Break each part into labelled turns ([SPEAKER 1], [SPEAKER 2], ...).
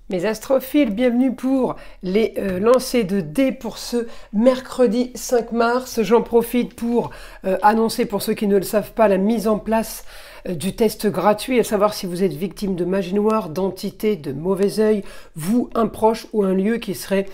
[SPEAKER 1] Mes astrophiles, bienvenue pour les lancers de dés pour ce mercredi 5 mars. J'en profite pour annoncer, pour ceux qui ne le savent pas, la mise en place du test gratuit, à savoir si vous êtes victime de magie noire, d'entités, de mauvais œil, vous, un proche ou un lieu qui serait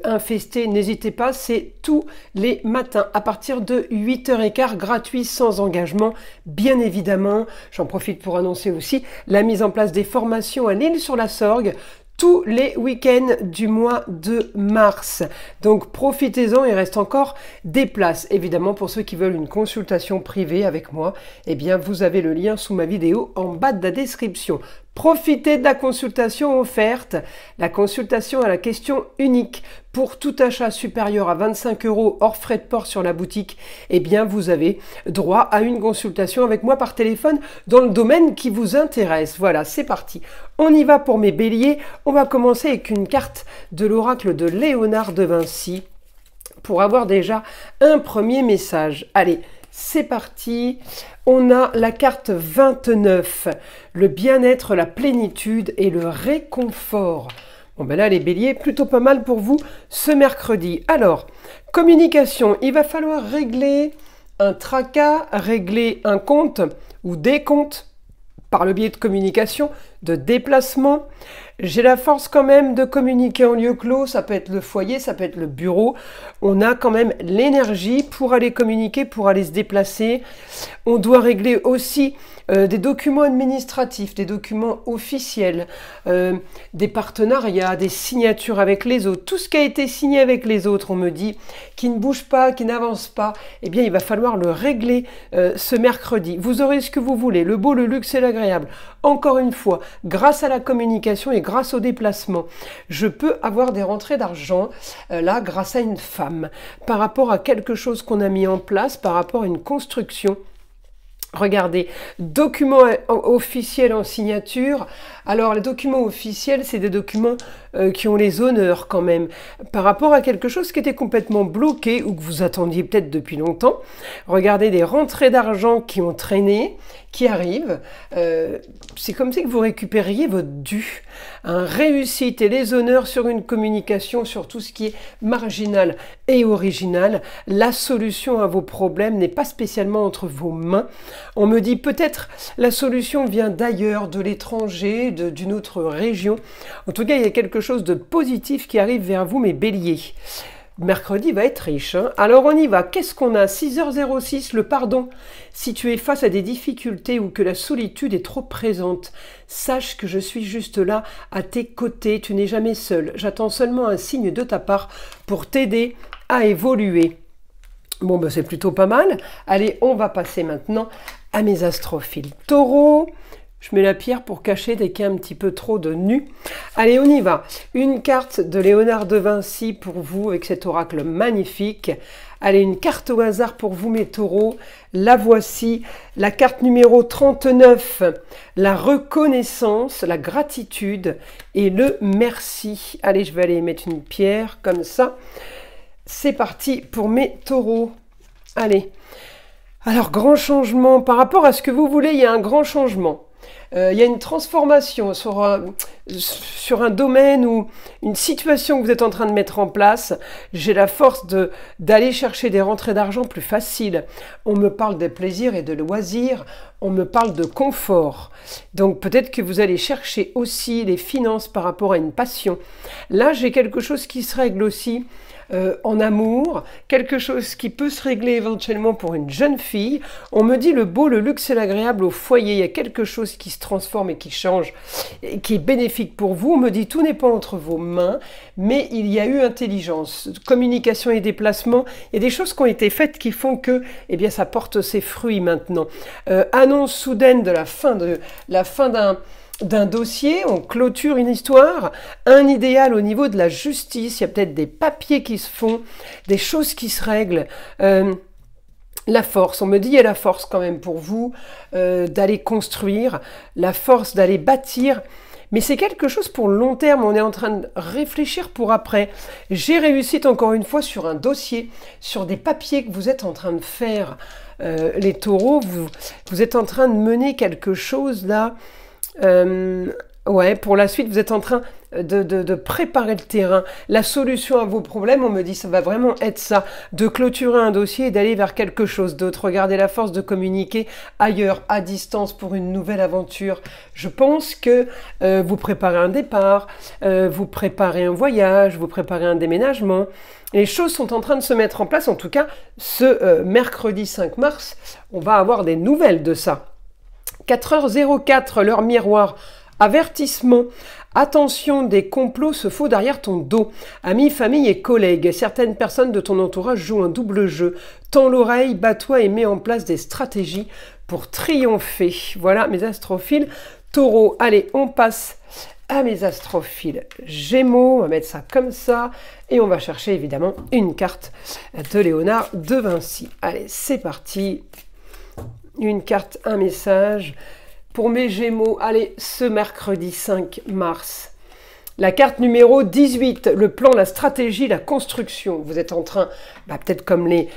[SPEAKER 1] infesté. N'hésitez pas, c'est tous les matins à partir de 8h15, gratuit, sans engagement, bien évidemment. J'en profite pour annoncer aussi la mise en place des formations à l'Île-sur-la-Sorgue, tous les week-ends du mois de mars. Donc profitez-en, il reste encore des places. Évidemment, pour ceux qui veulent une consultation privée avec moi, eh bien vous avez le lien sous ma vidéo en bas de la description. Profitez de la consultation offerte, la consultation à la question unique. Pour tout achat supérieur à 25 € hors frais de port sur la boutique, eh bien vous avez droit à une consultation avec moi par téléphone dans le domaine qui vous intéresse. Voilà, c'est parti. On y va pour mes béliers. On va commencer avec une carte de l'oracle de Léonard de Vinci pour avoir déjà un premier message. Allez, c'est parti. On a la carte 29, le bien-être, la plénitude et le réconfort. Bon ben là les béliers, plutôt pas mal pour vous ce mercredi. Alors, communication, il va falloir régler un tracas, régler un compte ou des comptes par le biais de communication, de déplacement. J'ai la force quand même de communiquer en lieu clos, ça peut être le foyer, ça peut être le bureau. On a quand même l'énergie pour aller communiquer, pour aller se déplacer. On doit régler aussi des documents administratifs, des documents officiels, des partenariats, des signatures avec les autres. Tout ce qui a été signé avec les autres, on me dit, qui ne bouge pas, qui n'avance pas, eh bien il va falloir le régler ce mercredi. Vous aurez ce que vous voulez, le beau, le luxe et l'agréable. Encore une fois, grâce à la communication et grâce au déplacement, je peux avoir des rentrées d'argent, là, grâce à une femme, par rapport à quelque chose qu'on a mis en place, par rapport à une construction. Regardez, documents officiels en signature. Alors, les documents officiels, c'est des documents qui ont les honneurs quand même, par rapport à quelque chose qui était complètement bloqué ou que vous attendiez peut-être depuis longtemps. Regardez des rentrées d'argent qui ont traîné, qui arrivent. C'est comme si vous récupériez votre dû. Réussite et les honneurs sur une communication, sur tout ce qui est marginal et original. La solution à vos problèmes n'est pas spécialement entre vos mains. On me dit peut-être la solution vient d'ailleurs, de l'étranger, d'une autre région. En tout cas, il y a quelque chose de positif qui arrive vers vous, mes béliers. Mercredi va être riche. Alors on y va. Qu'est-ce qu'on a? 6h06, le pardon. Si tu es face à des difficultés ou que la solitude est trop présente, sache que je suis juste là à tes côtés. Tu n'es jamais seul. J'attends seulement un signe de ta part pour t'aider à évoluer. Bon, ben c'est plutôt pas mal. Allez, on va passer maintenant à mes astrophiles. Taureau. Je mets la pierre pour cacher dès qu'il y a un petit peu trop de nu. Allez, on y va. Une carte de Léonard de Vinci pour vous avec cet oracle magnifique. Allez, une carte au hasard pour vous, mes taureaux. La voici, la carte numéro 39. La reconnaissance, la gratitude et le merci. Allez, je vais aller mettre une pierre comme ça. C'est parti pour mes taureaux. Allez. Alors, grand changement. Par rapport à ce que vous voulez, il y a un grand changement. Il y a une transformation sur un domaine ou une situation que vous êtes en train de mettre en place. J'ai la force d'aller chercher des rentrées d'argent plus faciles. On me parle de plaisir et de loisirs. On me parle de confort. Donc peut-être que vous allez chercher aussi les finances par rapport à une passion. Là, j'ai quelque chose qui se règle aussi. En amour, quelque chose qui peut se régler éventuellement pour une jeune fille. On me dit le beau, le luxe et l'agréable au foyer. Il y a quelque chose qui se transforme et qui change, et qui est bénéfique pour vous. On me dit tout n'est pas entre vos mains, mais il y a eu intelligence, communication et déplacement. Il y a des choses qui ont été faites qui font que, eh bien, ça porte ses fruits maintenant. Annonce soudaine de la fin d'un dossier, on clôture une histoire, un idéal au niveau de la justice, il y a peut-être des papiers qui se font, des choses qui se règlent. La force, on me dit il y a la force quand même pour vous d'aller construire, la force d'aller bâtir, mais c'est quelque chose pour le long terme, on est en train de réfléchir pour après. J'ai réussi encore une fois sur un dossier, sur des papiers que vous êtes en train de faire. Les taureaux, vous êtes en train de mener quelque chose là. Ouais, pour la suite, vous êtes en train de préparer le terrain. La solution à vos problèmes, on me dit, ça va vraiment être ça, de clôturer un dossier et d'aller vers quelque chose d'autre. Regardez la force de communiquer ailleurs, à distance, pour une nouvelle aventure. Je pense que vous préparez un départ, vous préparez un voyage, vous préparez un déménagement. Les choses sont en train de se mettre en place. En tout cas, ce mercredi 5 mars, on va avoir des nouvelles de ça. 4h04, l'heure miroir. Avertissement. Attention, des complots se font derrière ton dos. Amis, famille et collègues, certaines personnes de ton entourage jouent un double jeu. Tends l'oreille, bats-toi et mets en place des stratégies pour triompher. Voilà mes astrophiles Taureau. Allez, on passe à mes astrophiles Gémeaux. On va mettre ça comme ça. Et on va chercher évidemment une carte de Léonard de Vinci. Allez, c'est parti. Une carte, un message. Pour mes Gémeaux, allez, ce mercredi 5 mars. La carte numéro 18, le plan, la stratégie, la construction. Vous êtes en train, peut-être comme les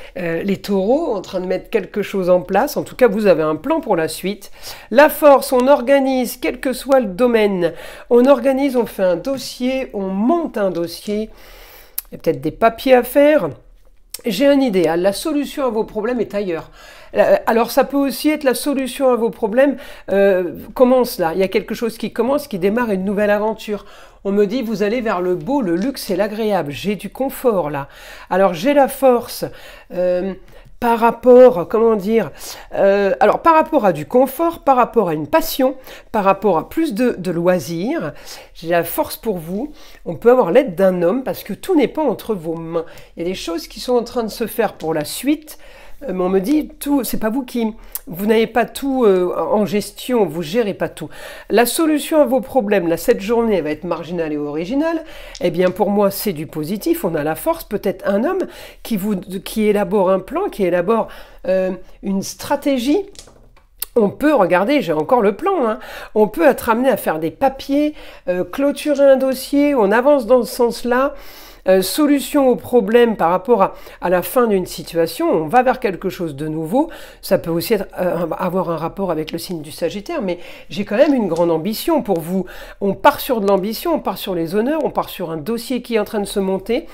[SPEAKER 1] taureaux, en train de mettre quelque chose en place. En tout cas, vous avez un plan pour la suite. La force, on organise, quel que soit le domaine. On organise, on fait un dossier, on monte un dossier. Il y a peut-être des papiers à faire. J'ai un idéal, la solution à vos problèmes est ailleurs. Alors ça peut aussi être la solution à vos problèmes commence là, il y a quelque chose qui commence, qui démarre une nouvelle aventure. On me dit vous allez vers le beau, le luxe et l'agréable, j'ai du confort là. Alors j'ai la force par rapport, comment dire, alors par rapport à du confort, par rapport à une passion, par rapport à plus de loisirs, j'ai la force pour vous. On peut avoir l'aide d'un homme parce que tout n'est pas entre vos mains. Il y a des choses qui sont en train de se faire pour la suite. Mais on me dit, tout, c'est pas vous n'avez pas tout en gestion, vous gérez pas tout. La solution à vos problèmes, là, cette journée, elle va être marginale et originale. Eh bien, pour moi, c'est du positif. On a la force, peut-être un homme qui élabore un plan, qui élabore une stratégie. On peut, regarder, j'ai encore le plan, hein, on peut être amené à faire des papiers, clôturer un dossier, on avance dans ce sens-là. Solution au problème par rapport à la fin d'une situation, on va vers quelque chose de nouveau. Ça peut aussi avoir un rapport avec le signe du Sagittaire, mais j'ai quand même une grande ambition pour vous. On part sur de l'ambition, on part sur les honneurs, on part sur un dossier qui est en train de se monter.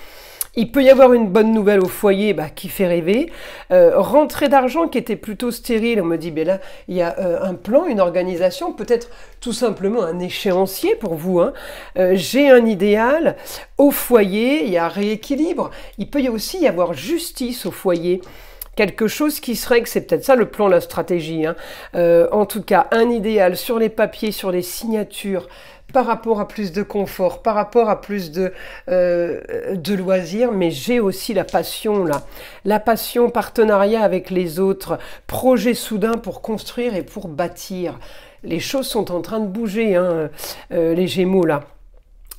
[SPEAKER 1] Il peut y avoir une bonne nouvelle au foyer qui fait rêver. Rentrée d'argent qui était plutôt stérile. On me dit, là, il y a un plan, une organisation, peut-être tout simplement un échéancier pour vous. Hein. J'ai un idéal. Au foyer, il y a rééquilibre. Il peut aussi y avoir justice au foyer. Quelque chose qui serait que c'est peut-être ça le plan, la stratégie. Hein. En tout cas, un idéal sur les papiers, sur les signatures, par rapport à plus de confort, par rapport à plus de loisirs, mais j'ai aussi la passion là. La passion, partenariat avec les autres, projet soudain pour construire et pour bâtir. Les choses sont en train de bouger, hein, les Gémeaux là.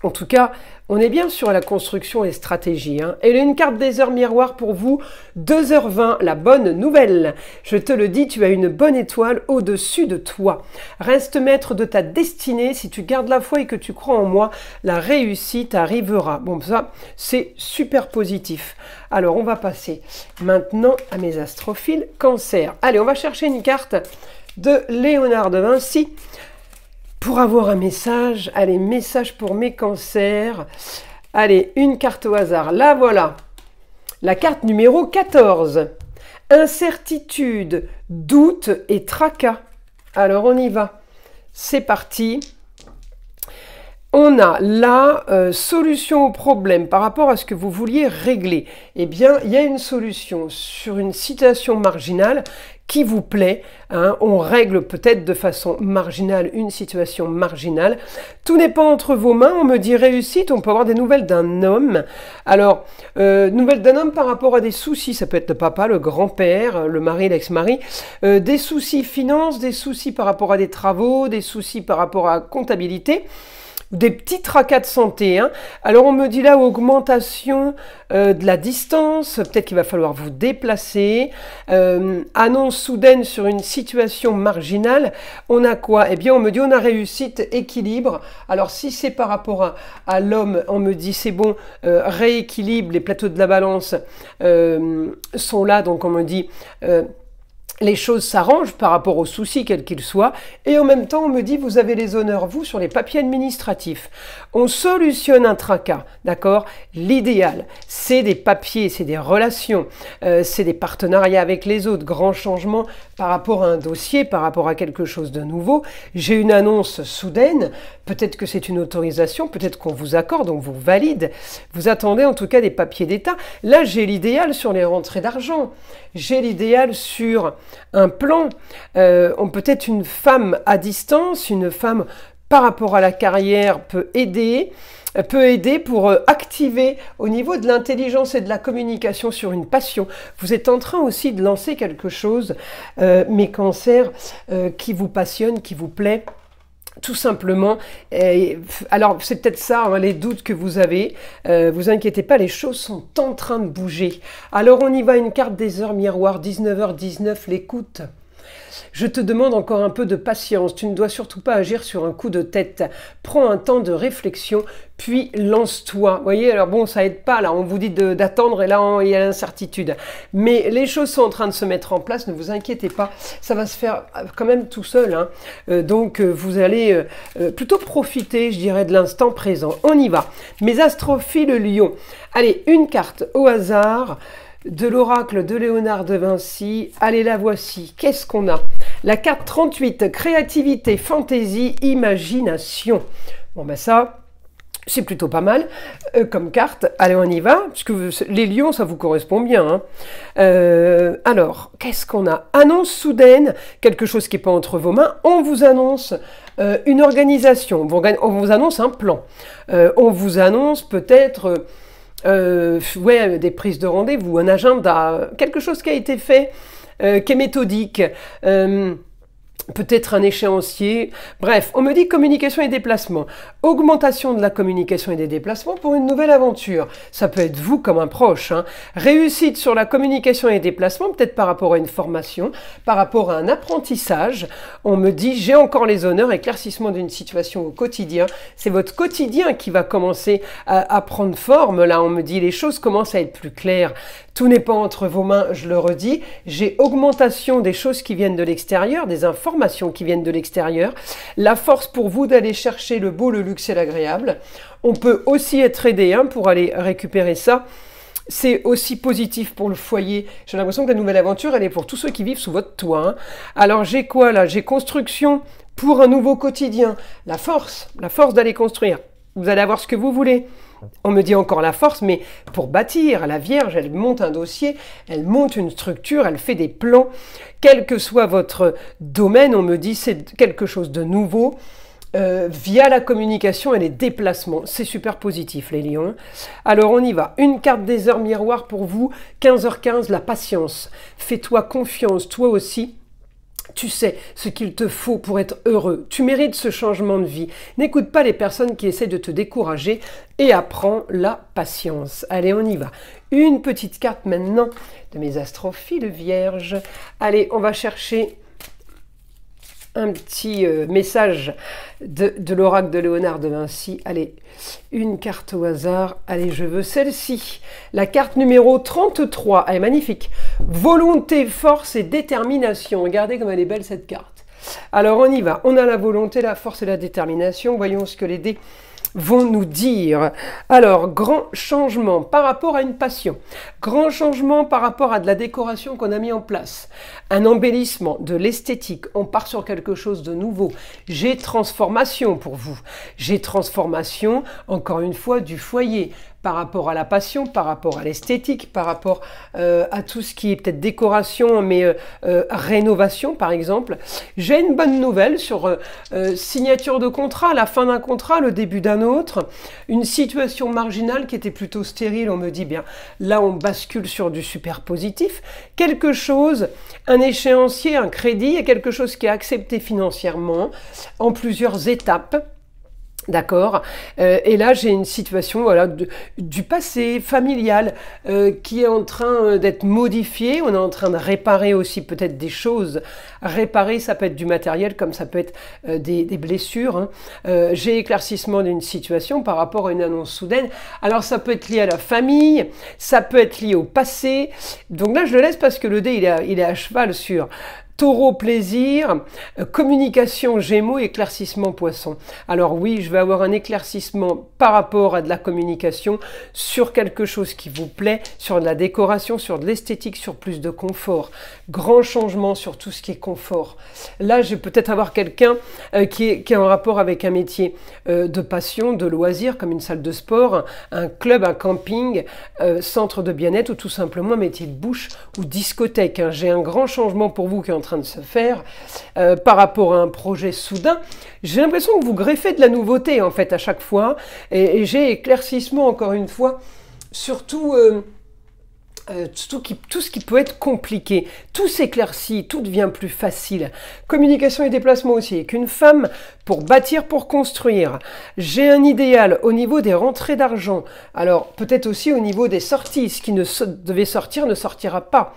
[SPEAKER 1] En tout cas, on est bien sur la construction et stratégie. Hein. Et une carte des heures miroirs pour vous, 2h20, la bonne nouvelle. Je te le dis, tu as une bonne étoile au-dessus de toi. Reste maître de ta destinée. Si tu gardes la foi et que tu crois en moi, la réussite arrivera. Bon, ça, c'est super positif. Alors, on va passer maintenant à mes astrophiles Cancer. Allez, on va chercher une carte de Léonard de Vinci. Pour avoir un message, allez, message pour mes cancers. Allez, une carte au hasard. Là, voilà. La carte numéro 14. Incertitude, doute et tracas. Alors, on y va. C'est parti. On a la solution au problème par rapport à ce que vous vouliez régler. Eh bien, il y a une solution sur une situation marginale qui vous plaît. Hein, on règle peut-être de façon marginale une situation marginale. Tout n'est pas entre vos mains. On me dit réussite. On peut avoir des nouvelles d'un homme. Alors, nouvelles d'un homme par rapport à des soucis. Ça peut être le papa, le grand-père, le mari, l'ex-mari. Des soucis finances, des soucis par rapport à des travaux, des soucis par rapport à la comptabilité. Des petits tracas de santé. Hein. Alors on me dit là augmentation de la distance, peut-être qu'il va falloir vous déplacer, annonce soudaine sur une situation marginale. On a quoi? Eh bien on me dit on a réussite, équilibre. Alors si c'est par rapport à l'homme, on me dit c'est bon, rééquilibre, les plateaux de la balance sont là, donc on me dit les choses s'arrangent par rapport aux soucis, quels qu'ils soient, et en même temps, on me dit, vous avez les honneurs, vous, sur les papiers administratifs. On solutionne un tracas, d'accord? L'idéal, c'est des papiers, c'est des relations, c'est des partenariats avec les autres, grands changements par rapport à un dossier, par rapport à quelque chose de nouveau. J'ai une annonce soudaine, peut-être que c'est une autorisation, peut-être qu'on vous accorde, on vous valide. Vous attendez en tout cas des papiers d'État. Là, j'ai l'idéal sur les rentrées d'argent. J'ai l'idéal sur un plan. Peut-être une femme à distance, une femme par rapport à la carrière peut aider pour activer au niveau de l'intelligence et de la communication sur une passion. Vous êtes en train aussi de lancer quelque chose, mes cancers, qui vous passionne, qui vous plaît. Tout simplement. Alors, c'est peut-être ça, hein, les doutes que vous avez. Vous inquiétez pas, les choses sont en train de bouger. Alors, on y va, une carte des heures miroir, 19h19, l'écoute. Je te demande encore un peu de patience. Tu ne dois surtout pas agir sur un coup de tête. Prends un temps de réflexion, puis lance-toi. Vous voyez, alors bon, ça aide pas, là. On vous dit d'attendre et là, il y a l'incertitude. Mais les choses sont en train de se mettre en place. Ne vous inquiétez pas. Ça va se faire quand même tout seul, hein. Donc, vous allez plutôt profiter, je dirais, de l'instant présent. On y va. Mes astrophiles Lion. Allez, une carte au hasard de l'oracle de Léonard de Vinci. Allez, la voici. Qu'est-ce qu'on a? La carte 38, créativité, fantaisie, imagination. Bon, ben ça, c'est plutôt pas mal comme carte. Allez, on y va, puisque les lions, ça vous correspond bien, hein. Alors, qu'est-ce qu'on a? Annonce soudaine, quelque chose qui n'est pas entre vos mains. On vous annonce une organisation, on vous annonce un plan. On vous annonce peut-être... ouais, des prises de rendez-vous, un agenda, quelque chose qui a été fait, qui est méthodique, peut-être un échéancier. Bref, on me dit communication et déplacement. Augmentation de la communication et des déplacements pour une nouvelle aventure. Ça peut être vous comme un proche, hein. Réussite sur la communication et déplacement, peut-être par rapport à une formation, par rapport à un apprentissage. On me dit, j'ai encore les honneurs, éclaircissement d'une situation au quotidien. C'est votre quotidien qui va commencer à prendre forme. Là, on me dit, les choses commencent à être plus claires. Tout n'est pas entre vos mains, je le redis. J'ai augmentation des choses qui viennent de l'extérieur, des informations qui viennent de l'extérieur. La force pour vous d'aller chercher le beau, le luxe et l'agréable. On peut aussi être aidé, hein, pour aller récupérer ça. C'est aussi positif pour le foyer. J'ai l'impression que la nouvelle aventure, elle est pour tous ceux qui vivent sous votre toit, hein. Alors j'ai quoi là? J'ai construction pour un nouveau quotidien. La force d'aller construire. Vous allez avoir ce que vous voulez. On me dit encore la force, mais pour bâtir, la Vierge, elle monte un dossier, elle monte une structure, elle fait des plans. Quel que soit votre domaine, on me dit c'est quelque chose de nouveau. Via la communication et les déplacements. C'est super positif, les lions. Alors, on y va. Une carte des heures miroir pour vous. 15h15, la patience. Fais-toi confiance, toi aussi. Tu sais ce qu'il te faut pour être heureux. Tu mérites ce changement de vie. N'écoute pas les personnes qui essaient de te décourager et apprends la patience. Allez, on y va. Une petite carte maintenant de mes astrophiles vierges. Allez, on va chercher un petit message de l'oracle de Léonard de Vinci. Allez, une carte au hasard. Allez, je veux celle-ci. La carte numéro 33. Elle est magnifique. Volonté, force et détermination. Regardez comme elle est belle cette carte. Alors, on y va. On a la volonté, la force et la détermination. Voyons ce que les dés vont nous dire. Alors, grand changement par rapport à une passion. Grand changement par rapport à de la décoration qu'on a mis en place. Un embellissement, de l'esthétique. On part sur quelque chose de nouveau. J'ai transformation pour vous. J'ai transformation, encore une fois, du foyer. Par rapport à la passion, par rapport à l'esthétique, par rapport à tout ce qui est peut-être décoration, mais rénovation par exemple. J'ai une bonne nouvelle sur signature de contrat, la fin d'un contrat, le début d'un autre. Une situation marginale qui était plutôt stérile, on me dit bien, là on bascule sur du super positif. Quelque chose, un échéancier, un crédit, et quelque chose qui est accepté financièrement en plusieurs étapes. D'accord. Et là, j'ai une situation voilà, du passé familial qui est en train d'être modifiée. On est en train de réparer aussi peut-être des choses. Réparer, ça peut être du matériel comme ça peut être des blessures. Hein. J'ai éclaircissement d'une situation par rapport à une annonce soudaine. Alors, ça peut être lié à la famille, ça peut être lié au passé. Donc là, je le laisse parce que le dé, il est à cheval sur... Taureau, plaisir, communication, Gémeaux, éclaircissement, Poisson. Alors oui, je vais avoir un éclaircissement par rapport à de la communication sur quelque chose qui vous plaît, sur de la décoration, sur de l'esthétique, sur plus de confort. Grand changement sur tout ce qui est confort. Là, je vais peut-être avoir quelqu'un qui est en rapport avec un métier de passion, de loisir, comme une salle de sport, un club, un camping, centre de bien-être ou tout simplement un métier de bouche ou discothèque. Hein. J'ai un grand changement pour vous qui est en train de se faire par rapport à un projet soudain. J'ai l'impression que vous greffez de la nouveauté en fait à chaque fois et j'ai éclaircissement encore une fois surtout tout ce qui peut être compliqué, tout s'éclaircit, tout devient plus facile. Communication et déplacement aussi, avec une femme pour bâtir, pour construire. J'ai un idéal au niveau des rentrées d'argent, alors peut-être aussi au niveau des sorties, ce qui devait sortir ne sortira pas.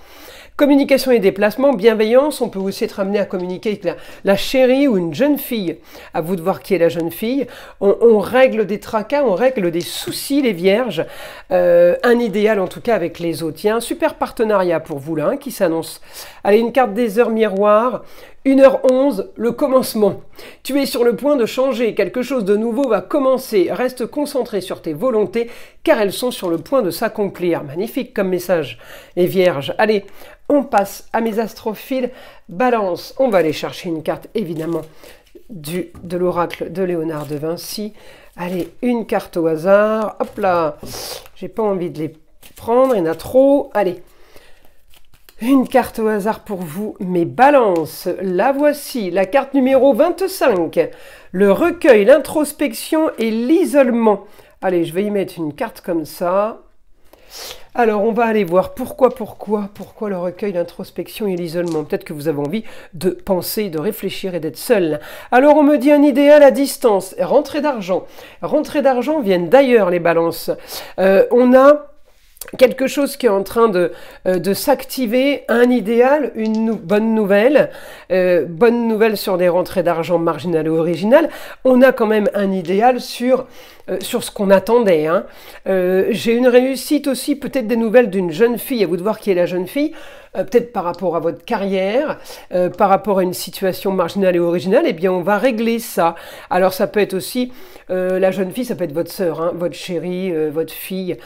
[SPEAKER 1] Communication et déplacement, bienveillance, on peut aussi être amené à communiquer avec la chérie ou une jeune fille. À vous de voir qui est la jeune fille. On règle des tracas, on règle des soucis, les vierges. Un idéal en tout cas avec les autres. Il y a un super partenariat pour vous là hein, qui s'annonce. Allez, une carte des heures miroirs. 1h11, le commencement. Tu es sur le point de changer, quelque chose de nouveau va commencer. Reste concentré sur tes volontés car elles sont sur le point de s'accomplir. Magnifique comme message, les vierges. Allez, on passe à mes astrophiles. Balance, on va aller chercher une carte évidemment de l'oracle de Léonard de Vinci. Allez, une carte au hasard. Hop là, j'ai pas envie de les prendre, il y en a trop. Allez. Une carte au hasard pour vous, mes balances. La voici, la carte numéro 25. Le recueil, l'introspection et l'isolement. Allez, je vais y mettre une carte comme ça. Alors, on va aller voir pourquoi le recueil, l'introspection et l'isolement. Peut-être que vous avez envie de penser, de réfléchir et d'être seul. Alors, on me dit un idéal à distance. Rentrée d'argent. Rentrée d'argent viennent d'ailleurs, les balances. On a... quelque chose qui est en train de s'activer, un idéal, une bonne nouvelle sur des rentrées d'argent marginales et originales. On a quand même un idéal sur ce qu'on attendait. Hein. J'ai une réussite aussi, peut-être des nouvelles d'une jeune fille, à vous de voir qui est la jeune fille, peut-être par rapport à votre carrière, par rapport à une situation marginale et originale, eh bien on va régler ça. Alors ça peut être aussi, la jeune fille, ça peut être votre sœur, hein, votre chérie, votre fille,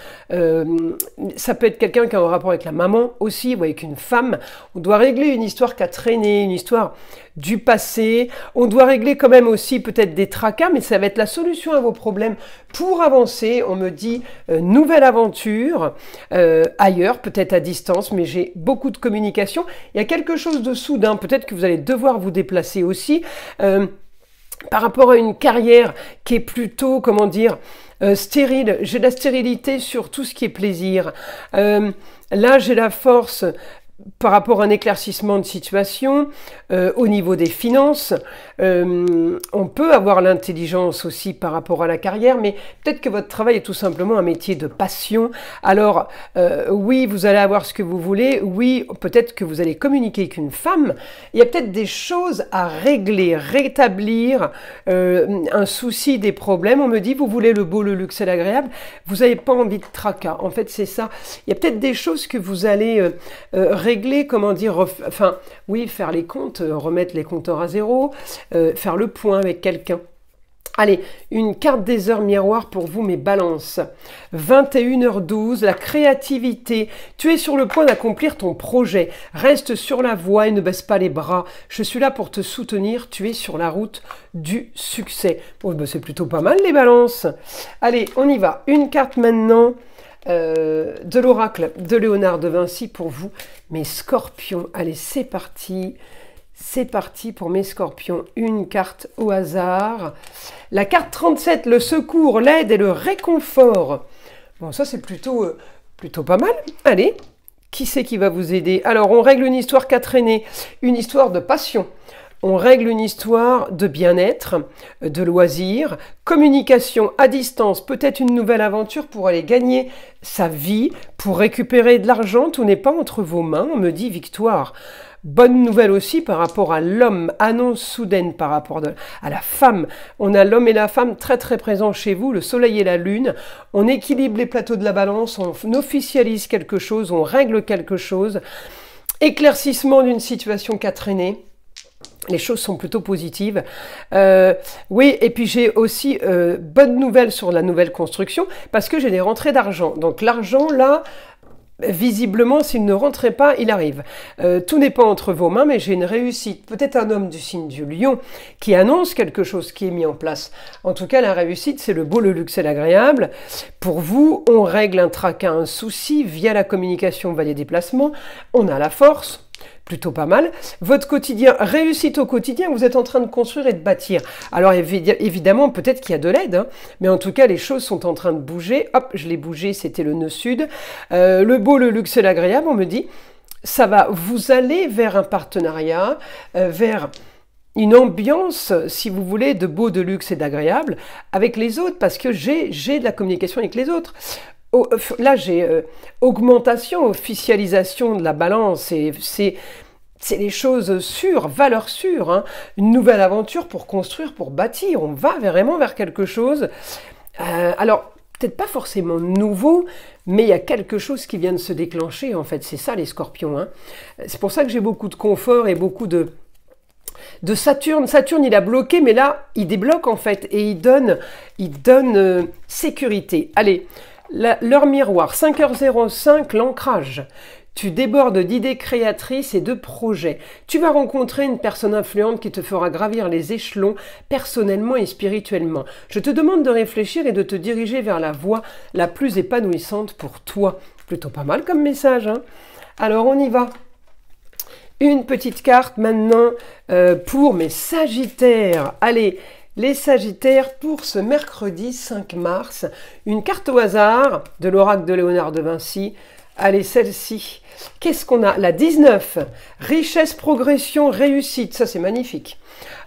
[SPEAKER 1] ça peut être quelqu'un qui a un rapport avec la maman aussi, ou avec une femme. On doit régler une histoire qui a traîné, une histoire du passé. On doit régler quand même aussi peut-être des tracas, mais ça va être la solution à vos problèmes. Pour avancer, on me dit nouvelle aventure, ailleurs, peut-être à distance, mais j'ai beaucoup de communication. Il y a quelque chose de soudain, peut-être que vous allez devoir vous déplacer aussi. Par rapport à une carrière qui est plutôt, comment dire, stérile. J'ai de la stérilité sur tout ce qui est plaisir. Là, j'ai la force par rapport à un éclaircissement de situation, au niveau des finances, on peut avoir l'intelligence aussi par rapport à la carrière, mais peut-être que votre travail est tout simplement un métier de passion. Alors, oui, vous allez avoir ce que vous voulez, oui, peut-être que vous allez communiquer avec une femme, il y a peut-être des choses à régler, rétablir, un souci, des problèmes. On me dit, vous voulez le beau, le luxe et l'agréable, vous n'avez pas envie de tracas. En fait, c'est ça. Il y a peut-être des choses que vous allez régler, comment dire, enfin, oui, faire les comptes, remettre les compteurs à zéro, faire le point avec quelqu'un. Allez, une carte des heures miroirs pour vous, mes balances. 21h12, la créativité. Tu es sur le point d'accomplir ton projet. Reste sur la voie et ne baisse pas les bras. Je suis là pour te soutenir. Tu es sur la route du succès. Bon, ben, c'est plutôt pas mal, les balances. Allez, on y va. Une carte maintenant. De l'oracle de Léonard de Vinci pour vous, mes scorpions. Allez, c'est parti. C'est parti pour mes scorpions. Une carte au hasard. La carte 37, le secours, l'aide et le réconfort. Bon, ça c'est plutôt pas mal. Allez, qui c'est qui va vous aider? Alors, on règle une histoire qui a traîné, une histoire de passion. On règle une histoire de bien-être, de loisirs, communication à distance, peut-être une nouvelle aventure pour aller gagner sa vie, pour récupérer de l'argent, tout n'est pas entre vos mains, on me dit victoire. Bonne nouvelle aussi par rapport à l'homme, annonce soudaine par rapport à la femme. On a l'homme et la femme très très présents chez vous, le soleil et la lune. On équilibre les plateaux de la balance, on officialise quelque chose, on règle quelque chose. Éclaircissement d'une situation qui a traîné. Les choses sont plutôt positives. Oui, et puis j'ai aussi bonne nouvelle sur la nouvelle construction parce que j'ai des rentrées d'argent. Donc l'argent, là, visiblement, s'il ne rentrait pas, il arrive. Tout n'est pas entre vos mains, mais j'ai une réussite. Peut-être un homme du signe du lion qui annonce quelque chose qui est mis en place. En tout cas, la réussite, c'est le beau, le luxe et l'agréable. Pour vous, on règle un tracas, un souci via la communication, via les déplacements. On a la force. Plutôt pas mal. Votre quotidien, réussite au quotidien, vous êtes en train de construire et de bâtir. Alors évidemment, peut-être qu'il y a de l'aide, hein, mais en tout cas, les choses sont en train de bouger. Hop, je l'ai bougé, c'était le nœud sud. Le beau, le luxe et l'agréable, on me dit, ça va, vous allez vers un partenariat, vers une ambiance, si vous voulez, de beau, de luxe et d'agréable avec les autres, parce que j'ai de la communication avec les autres. Là, j'ai augmentation, officialisation de la balance, c'est les choses sûres, valeurs sûres, hein. Une nouvelle aventure pour construire, pour bâtir. On va vraiment vers quelque chose. Alors, peut-être pas forcément nouveau, mais il y a quelque chose qui vient de se déclencher, en fait. C'est ça, les scorpions, hein. C'est pour ça que j'ai beaucoup de confort et beaucoup de Saturne. Saturne, il a bloqué, mais là, il débloque, en fait, et il donne sécurité. Allez. L'heure miroir, 5h05, l'ancrage. Tu débordes d'idées créatrices et de projets. Tu vas rencontrer une personne influente qui te fera gravir les échelons personnellement et spirituellement. Je te demande de réfléchir et de te diriger vers la voie la plus épanouissante pour toi. Plutôt pas mal comme message, hein. Alors on y va. Une petite carte maintenant pour mes Sagittaires. Allez, les Sagittaires, pour ce mercredi 5 mars, une carte au hasard de l'oracle de Léonard de Vinci. Allez, celle-ci. Qu'est-ce qu'on a? La 19. Richesse, progression, réussite. Ça, c'est magnifique.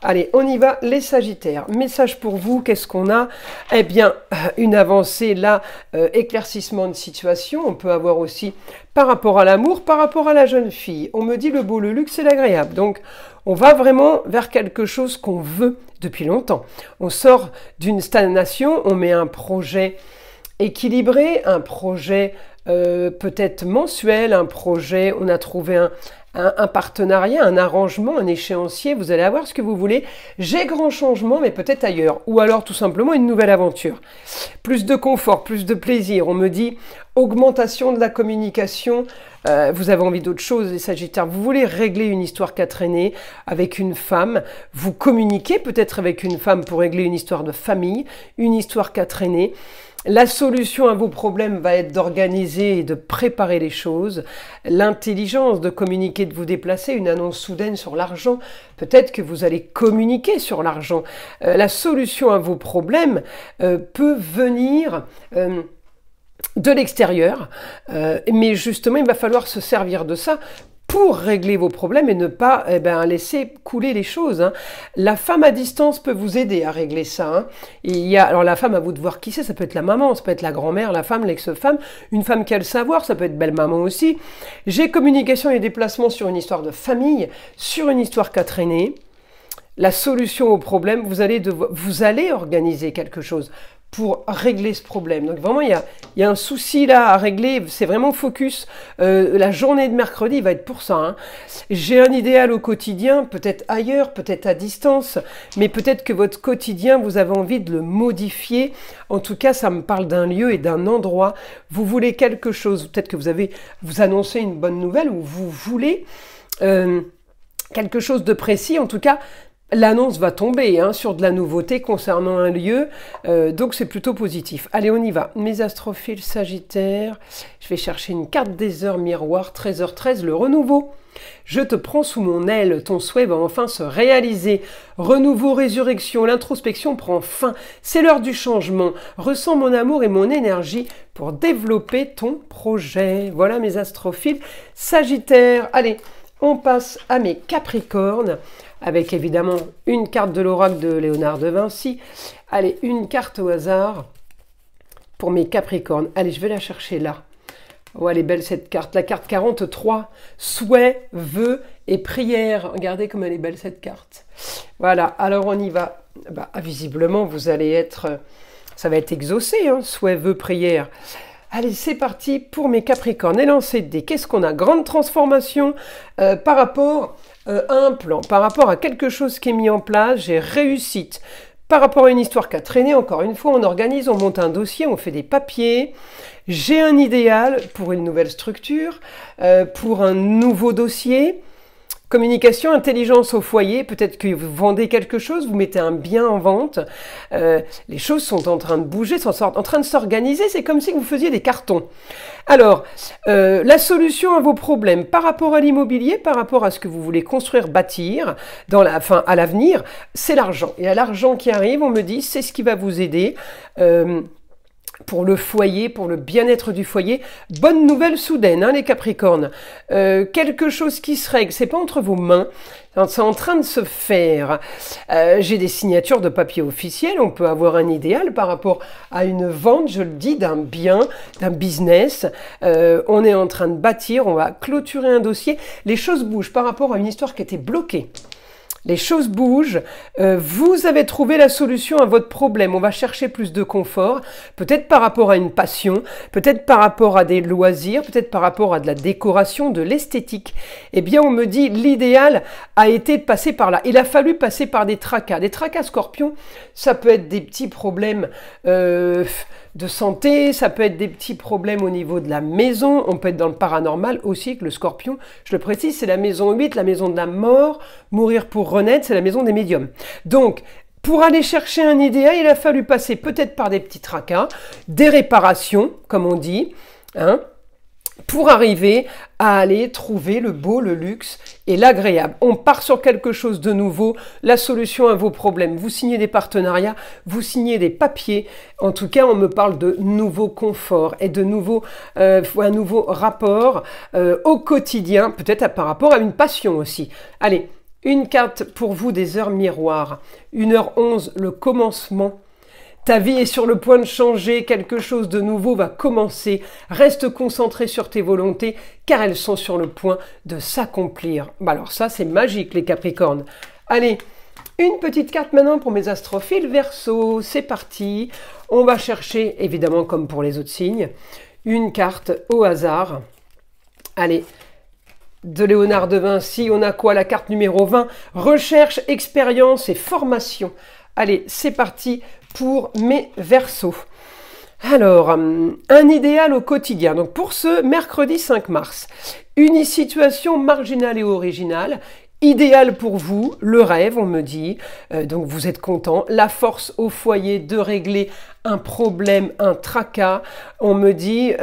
[SPEAKER 1] Allez, on y va, les Sagittaires. Message pour vous, qu'est-ce qu'on a? Eh bien, une avancée là, éclaircissement de situation. On peut avoir aussi par rapport à l'amour, par rapport à la jeune fille. On me dit le beau, le luxe et l'agréable. Donc, on va vraiment vers quelque chose qu'on veut depuis longtemps. On sort d'une stagnation, on met un projet équilibré, un projet peut-être mensuel, un projet, on a trouvé un partenariat, un arrangement, un échéancier, vous allez avoir ce que vous voulez. J'ai grand changement, mais peut-être ailleurs. Ou alors tout simplement une nouvelle aventure. Plus de confort, plus de plaisir. On me dit augmentation de la communication. Vous avez envie d'autre chose, les Sagittaires. Vous voulez régler une histoire qui a traîné avec une femme. Vous communiquez peut-être avec une femme pour régler une histoire de famille, une histoire qui a traîné. La solution à vos problèmes va être d'organiser et de préparer les choses. L'intelligence de communiquer, de vous déplacer, une annonce soudaine sur l'argent. Peut-être que vous allez communiquer sur l'argent. La solution à vos problèmes peut venir de l'extérieur. Mais justement, il va falloir se servir de ça pour régler vos problèmes et ne pas laisser couler les choses, hein. La femme à distance peut vous aider à régler ça, hein. Alors la femme, à vous de voir qui c'est, ça peut être la maman, ça peut être la grand-mère, la femme, l'ex-femme, une femme qui a le savoir, ça peut être belle-maman aussi. J'ai communication et déplacement sur une histoire de famille, sur une histoire qu'a traîné. La solution au problème, vous allez organiser quelque chose pour régler ce problème. Donc vraiment, il y a un souci là à régler, c'est vraiment focus. La journée de mercredi va être pour ça, hein. J'ai un idéal au quotidien, peut-être ailleurs, peut-être à distance, mais peut-être que votre quotidien, vous avez envie de le modifier. En tout cas, ça me parle d'un lieu et d'un endroit. Vous voulez quelque chose, peut-être que vous annoncez une bonne nouvelle ou vous voulez quelque chose de précis. En tout cas, l'annonce va tomber, hein, sur de la nouveauté concernant un lieu, donc c'est plutôt positif. Allez, on y va. Mes astrophiles Sagittaires, je vais chercher une carte des heures miroir, 13h13, le renouveau. Je te prends sous mon aile, ton souhait va enfin se réaliser. Renouveau, résurrection, l'introspection prend fin. C'est l'heure du changement. Ressens mon amour et mon énergie pour développer ton projet. Voilà mes astrophiles Sagittaires. Allez, on passe à mes Capricornes. avec évidemment une carte de l'oracle de Léonard de Vinci. Allez, une carte au hasard pour mes Capricornes. Allez, je vais la chercher là. Oh, elle est belle cette carte. La carte 43, souhait, vœux et prières. Regardez comme elle est belle cette carte. Voilà, alors on y va. Bah, visiblement, vous allez être... ça va être exaucé, hein, souhait, vœux, prières. Allez, c'est parti pour mes Capricornes. Et lancez des dés. Qu'est-ce qu'on a? Grande transformation par rapport à un plan, par rapport à quelque chose qui est mis en place. J'ai réussite. Par rapport à une histoire qui a traîné, encore une fois, on organise, on monte un dossier, on fait des papiers. J'ai un idéal pour une nouvelle structure, pour un nouveau dossier. Communication, intelligence au foyer, peut-être que vous vendez quelque chose, vous mettez un bien en vente. Les choses sont en train de bouger, sont en train de s'organiser, c'est comme si vous faisiez des cartons. Alors, la solution à vos problèmes par rapport à l'immobilier, par rapport à ce que vous voulez construire, bâtir, à l'avenir, c'est l'argent. Et à l'argent qui arrive, on me dit, c'est ce qui va vous aider. Pour le foyer, pour le bien-être du foyer. Bonne nouvelle soudaine, hein, les Capricornes. Quelque chose qui se règle, c'est pas entre vos mains, c'est en train de se faire. J'ai des signatures de papier officiel, on peut avoir un idéal par rapport à une vente, je le dis, d'un bien, d'un business. On est en train de bâtir, on va clôturer un dossier. Les choses bougent par rapport à une histoire qui était bloquée. Les choses bougent, vous avez trouvé la solution à votre problème, on va chercher plus de confort, peut-être par rapport à une passion, peut-être par rapport à des loisirs, peut-être par rapport à de la décoration, de l'esthétique. Eh bien on me dit l'idéal a été de passer par là, il a fallu passer par des tracas. Des tracas Scorpion, ça peut être des petits problèmes de santé, ça peut être des petits problèmes au niveau de la maison, on peut être dans le paranormal aussi avec le Scorpion, je le précise, c'est la maison 8, la maison de la mort, mourir pour renaître, c'est la maison des médiums. Donc, pour aller chercher un idéal, il a fallu passer peut-être par des petits tracas, des réparations, comme on dit, hein, pour arriver à aller trouver le beau, le luxe et l'agréable. On part sur quelque chose de nouveau, la solution à vos problèmes. Vous signez des partenariats, vous signez des papiers. En tout cas, on me parle de nouveaux conforts et de un nouveau rapport au quotidien, peut-être par rapport à une passion aussi. Allez, une carte pour vous des heures miroirs. 1h11, le commencement. Ta vie est sur le point de changer, quelque chose de nouveau va commencer. Reste concentré sur tes volontés, car elles sont sur le point de s'accomplir. Bah alors ça, c'est magique, les Capricornes. Allez, une petite carte maintenant pour mes astrophiles Verseau. C'est parti. On va chercher, évidemment, comme pour les autres signes, une carte au hasard. Allez, de Léonard de Vinci, on a quoi? La carte numéro 20. Recherche, expérience et formation. Allez, c'est parti pour mes Verseaux. Alors, un idéal au quotidien. Donc pour ce mercredi 5 mars, une situation marginale et originale, idéal pour vous, le rêve, on me dit, donc vous êtes content, la force au foyer de régler un problème, un tracas, on me dit,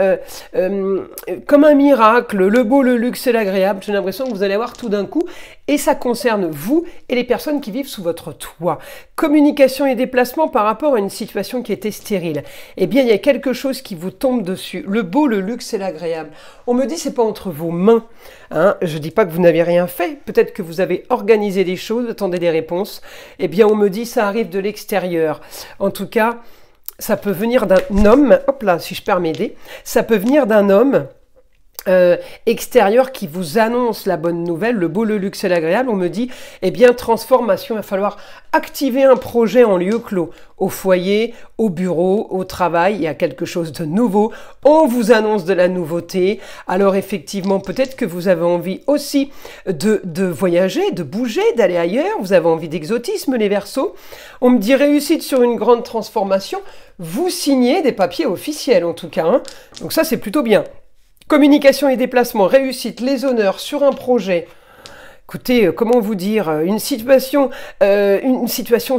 [SPEAKER 1] comme un miracle, le beau, le luxe et l'agréable, j'ai l'impression que vous allez avoir tout d'un coup, et ça concerne vous et les personnes qui vivent sous votre toit. Communication et déplacement par rapport à une situation qui était stérile. Eh bien, il y a quelque chose qui vous tombe dessus, le beau, le luxe et l'agréable. On me dit, c'est pas entre vos mains, hein. Je dis pas que vous n'avez rien fait, peut-être que vous avez organisé des choses, attendez des réponses. Eh bien, on me dit, ça arrive de l'extérieur. En tout cas, ça peut venir d'un homme, hop là, si je perds m'aider, ça peut venir d'un homme extérieur qui vous annonce la bonne nouvelle, le beau, le luxe et l'agréable. On me dit, eh bien, transformation, il va falloir activer un projet en lieu clos. Au foyer, au bureau, au travail, il y a quelque chose de nouveau. On vous annonce de la nouveauté. Alors effectivement, peut-être que vous avez envie aussi de voyager, de bouger, d'aller ailleurs. Vous avez envie d'exotisme, les Verseaux. On me dit réussite sur une grande transformation. Vous signez des papiers officiels, en tout cas, hein. Donc ça, c'est plutôt bien. Communication et déplacement, réussite, les honneurs sur un projet. Écoutez, comment vous dire, une situation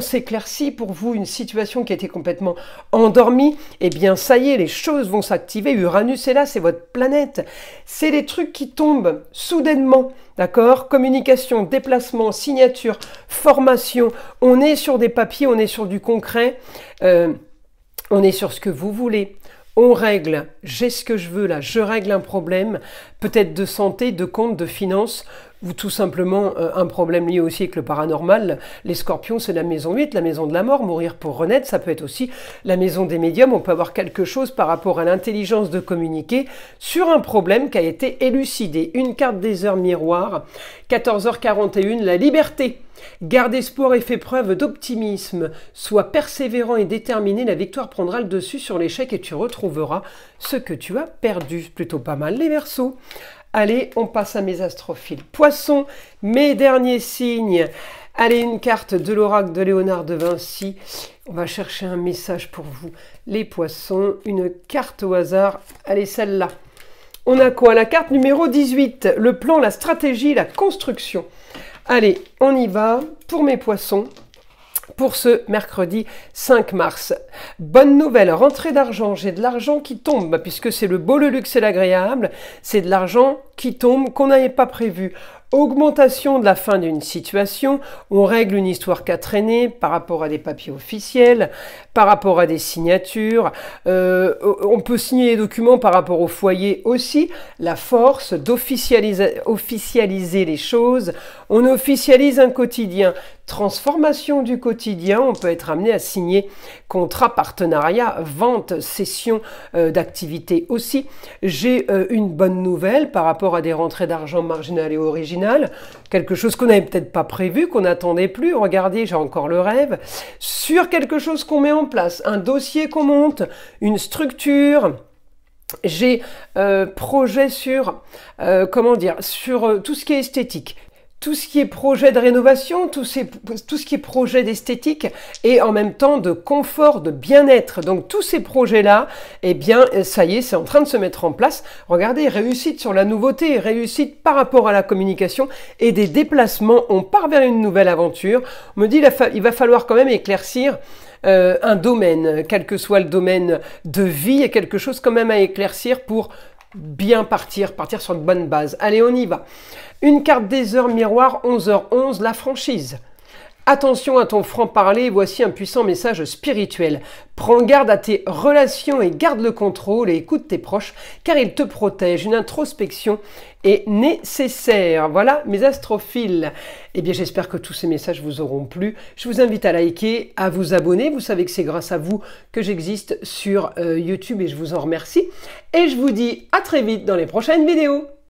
[SPEAKER 1] s'éclaircit pour vous, une situation qui a été complètement endormie. Eh bien, ça y est, les choses vont s'activer. Uranus est là, c'est votre planète. C'est les trucs qui tombent soudainement, d'accord? Communication, déplacement, signature, formation. On est sur des papiers, on est sur du concret. On est sur ce que vous voulez. On règle, j'ai ce que je veux là, je règle un problème, peut-être de santé, de compte, de finances, ou tout simplement un problème lié aussi avec le paranormal. Les scorpions, c'est la maison 8, la maison de la mort, mourir pour renaître, ça peut être aussi la maison des médiums. On peut avoir quelque chose par rapport à l'intelligence de communiquer sur un problème qui a été élucidé. Une carte des heures miroirs, 14h41, la liberté. Garde espoir et fais preuve d'optimisme. Sois persévérant et déterminé, la victoire prendra le dessus sur l'échec et tu retrouveras ce que tu as perdu. Plutôt pas mal les Verseaux. Allez, on passe à mes astrophiles. Poissons, mes derniers signes. Allez, une carte de l'oracle de Léonard de Vinci. On va chercher un message pour vous. Les Poissons, une carte au hasard. Allez, celle-là. On a quoi? La carte numéro 18. Le plan, la stratégie, la construction. Allez, on y va pour mes Poissons. Pour ce mercredi 5 mars. Bonne nouvelle, rentrée d'argent. J'ai de l'argent qui tombe, puisque c'est le beau, le luxe et l'agréable. C'est de l'argent qui tombe, qu'on n'avait pas prévu. Augmentation de la fin d'une situation, on règle une histoire qui a traîné par rapport à des papiers officiels, par rapport à des signatures, on peut signer les documents par rapport au foyer aussi, la force d'officialiser les choses, on officialise un quotidien, transformation du quotidien, on peut être amené à signer contrat, partenariat, vente, cession d'activité aussi. J'ai une bonne nouvelle par rapport à des rentrées d'argent marginales et originales, quelque chose qu'on n'avait peut-être pas prévu, qu'on n'attendait plus. Regardez, j'ai encore le rêve. Sur quelque chose qu'on met en place, un dossier qu'on monte, une structure. J'ai projet sur, sur tout ce qui est esthétique. Tout ce qui est projet de rénovation, tout ce qui est projet d'esthétique et en même temps de confort, de bien-être. Donc tous ces projets-là, eh bien ça y est, c'est en train de se mettre en place. Regardez, réussite sur la nouveauté, réussite par rapport à la communication et des déplacements. On part vers une nouvelle aventure. On me dit il va falloir quand même éclaircir un domaine, quel que soit le domaine de vie, il y a quelque chose quand même à éclaircir pour bien partir sur une bonne base. Allez, on y va. Une carte des heures miroirs, 11h11, la franchise. Attention à ton franc-parler, voici un puissant message spirituel. Prends garde à tes relations et garde le contrôle et écoute tes proches car ils te protègent. Une introspection est nécessaire. Voilà mes astrophiles. Eh bien j'espère que tous ces messages vous auront plu. Je vous invite à liker, à vous abonner. Vous savez que c'est grâce à vous que j'existe sur YouTube et je vous en remercie. Et je vous dis à très vite dans les prochaines vidéos.